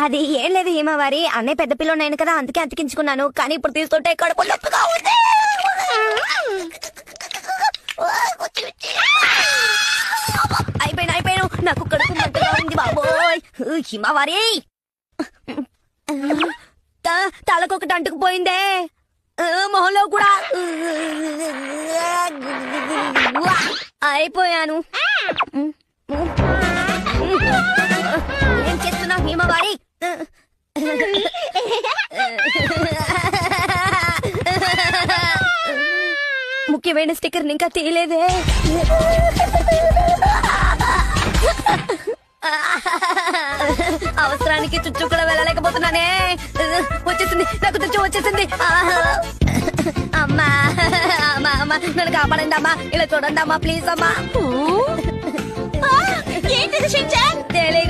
అది ఏం లేదు హిమవారి, అన్నయ్య పెద్ద పిల్లనైనా కదా అందుకే అతికించుకున్నాను. కానీ ఇప్పుడు తీసుకుంటే కడుపు నొప్పిగా ఉంది. అయిపోయాను, నాకు కడుపు మంటగా ఉంది బాబోయ్. హిమవారి తలకొకటి అంటుకుపోయిందే, మొహంలో కూడా. అయిపోయాను. ఏం చేస్తున్నావు హిమవారి? ముఖ్యమైన స్టిక్కర్ ఇంకా తీయలేదే. అవసరానికి చుట్టూ కూడా వెళ్ళలేకపోతున్నానే. వచ్చేసింది, నాకు చుట్టూ వచ్చేసింది. అమ్మా అమ్మా అమ్మా, నన్ను కాపాడండి అమ్మా. ఇలా చూడండి అమ్మా, ప్లీజ్ అమ్మా. ఏంటిది షించాన్?